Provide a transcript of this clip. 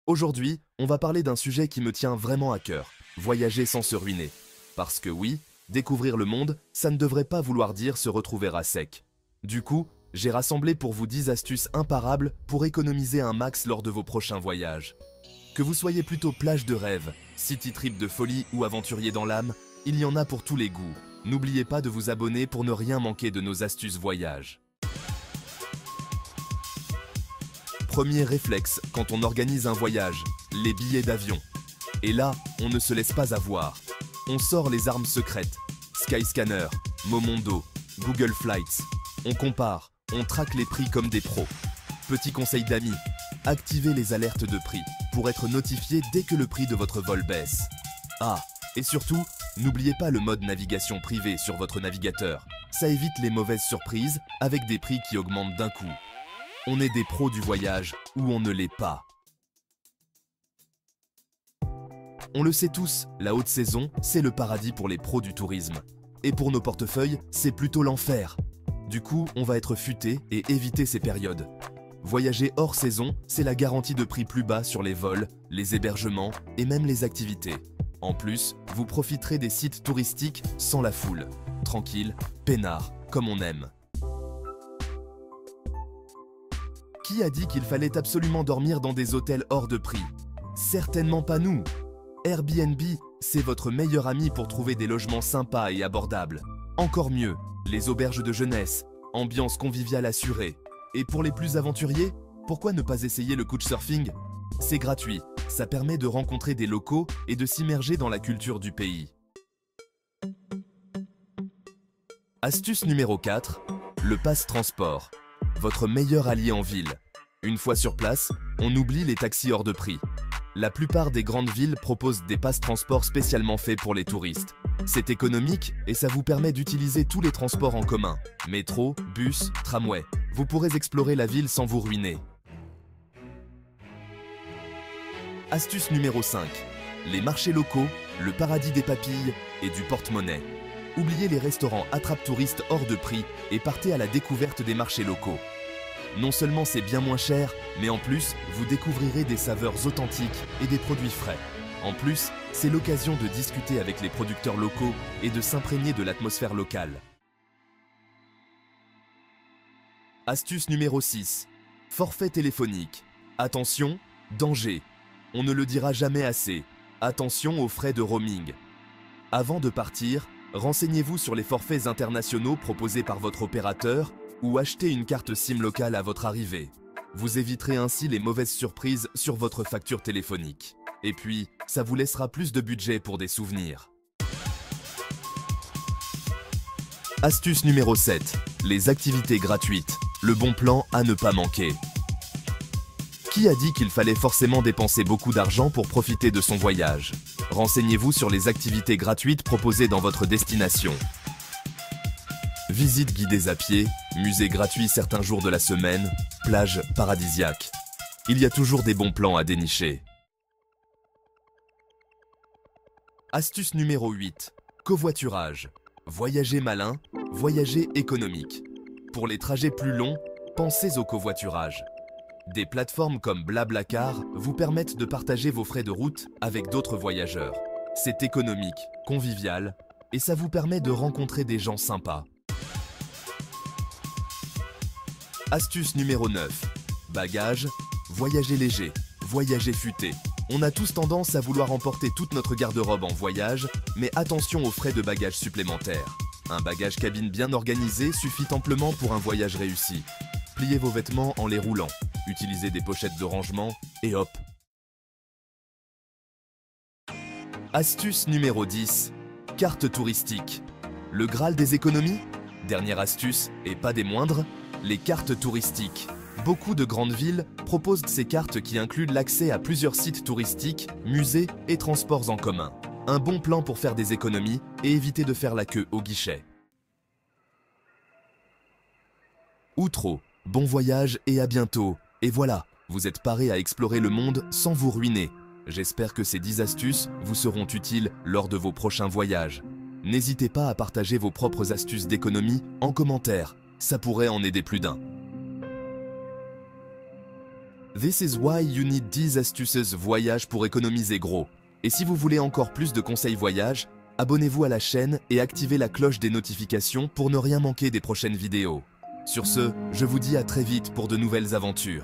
Aujourd'hui, on va parler d'un sujet qui me tient vraiment à cœur, voyager sans se ruiner. Parce que oui, découvrir le monde, ça ne devrait pas vouloir dire se retrouver à sec. Du coup, j'ai rassemblé pour vous 10 astuces imparables pour économiser un max lors de vos prochains voyages. Que vous soyez plutôt plage de rêve, city trip de folie ou aventurier dans l'âme, il y en a pour tous les goûts. N'oubliez pas de vous abonner pour ne rien manquer de nos astuces voyage. Premier réflexe quand on organise un voyage, les billets d'avion. Et là, on ne se laisse pas avoir. On sort les armes secrètes, Skyscanner, Momondo, Google Flights. On compare, on traque les prix comme des pros. Petit conseil d'amis, activez les alertes de prix pour être notifié dès que le prix de votre vol baisse. Ah, et surtout, n'oubliez pas le mode navigation privée sur votre navigateur. Ça évite les mauvaises surprises avec des prix qui augmentent d'un coup. On est des pros du voyage ou on ne l'est pas. On le sait tous, la haute saison, c'est le paradis pour les pros du tourisme. Et pour nos portefeuilles, c'est plutôt l'enfer. Du coup, on va être futé et éviter ces périodes. Voyager hors saison, c'est la garantie de prix plus bas sur les vols, les hébergements et même les activités. En plus, vous profiterez des sites touristiques sans la foule. Tranquille, peinard, comme on aime. Qui a dit qu'il fallait absolument dormir dans des hôtels hors de prix? Certainement pas nous. Airbnb, c'est votre meilleur ami pour trouver des logements sympas et abordables. Encore mieux, les auberges de jeunesse, ambiance conviviale assurée. Et pour les plus aventuriers, pourquoi ne pas essayer le couchsurfing? C'est gratuit, ça permet de rencontrer des locaux et de s'immerger dans la culture du pays. Astuce numéro 4, le pass transport. Votre meilleur allié en ville. Une fois sur place, on oublie les taxis hors de prix. La plupart des grandes villes proposent des passes transport spécialement faits pour les touristes. C'est économique et ça vous permet d'utiliser tous les transports en commun. Métro, bus, tramway. Vous pourrez explorer la ville sans vous ruiner. Astuce numéro 5. Les marchés locaux, le paradis des papilles et du porte-monnaie. Oubliez les restaurants attrape-touristes hors de prix et partez à la découverte des marchés locaux. Non seulement c'est bien moins cher, mais en plus, vous découvrirez des saveurs authentiques et des produits frais. En plus, c'est l'occasion de discuter avec les producteurs locaux et de s'imprégner de l'atmosphère locale. Astuce numéro 6. Forfait téléphonique. Attention, danger. On ne le dira jamais assez. Attention aux frais de roaming. Avant de partir, renseignez-vous sur les forfaits internationaux proposés par votre opérateur ou achetez une carte SIM locale à votre arrivée. Vous éviterez ainsi les mauvaises surprises sur votre facture téléphonique. Et puis, ça vous laissera plus de budget pour des souvenirs. Astuce numéro 7. Les activités gratuites. Le bon plan à ne pas manquer. Qui a dit qu'il fallait forcément dépenser beaucoup d'argent pour profiter de son voyage? Renseignez-vous sur les activités gratuites proposées dans votre destination. Visites guidées à pied, musées gratuits certains jours de la semaine, plages paradisiaques. Il y a toujours des bons plans à dénicher. Astuce numéro 8. Covoiturage. Voyager malin, voyager économique. Pour les trajets plus longs, pensez au covoiturage. Des plateformes comme Blablacar vous permettent de partager vos frais de route avec d'autres voyageurs. C'est économique, convivial et ça vous permet de rencontrer des gens sympas. Astuce numéro 9. Bagages, voyager léger, voyager futé. On a tous tendance à vouloir emporter toute notre garde-robe en voyage, mais attention aux frais de bagages supplémentaires. Un bagage cabine bien organisé suffit amplement pour un voyage réussi. Pliez vos vêtements en les roulant. Utilisez des pochettes de rangement et hop. Astuce numéro 10. Carte touristique. Le Graal des économies? Dernière astuce, et pas des moindres, les cartes touristiques. Beaucoup de grandes villes proposent ces cartes qui incluent l'accès à plusieurs sites touristiques, musées et transports en commun. Un bon plan pour faire des économies et éviter de faire la queue au guichet. Outro, bon voyage et à bientôt. Et voilà, vous êtes paré à explorer le monde sans vous ruiner. J'espère que ces 10 astuces vous seront utiles lors de vos prochains voyages. N'hésitez pas à partager vos propres astuces d'économie en commentaire, ça pourrait en aider plus d'un. This is why you need these astuces voyage pour économiser gros. Et si vous voulez encore plus de conseils voyage, abonnez-vous à la chaîne et activez la cloche des notifications pour ne rien manquer des prochaines vidéos. Sur ce, je vous dis à très vite pour de nouvelles aventures.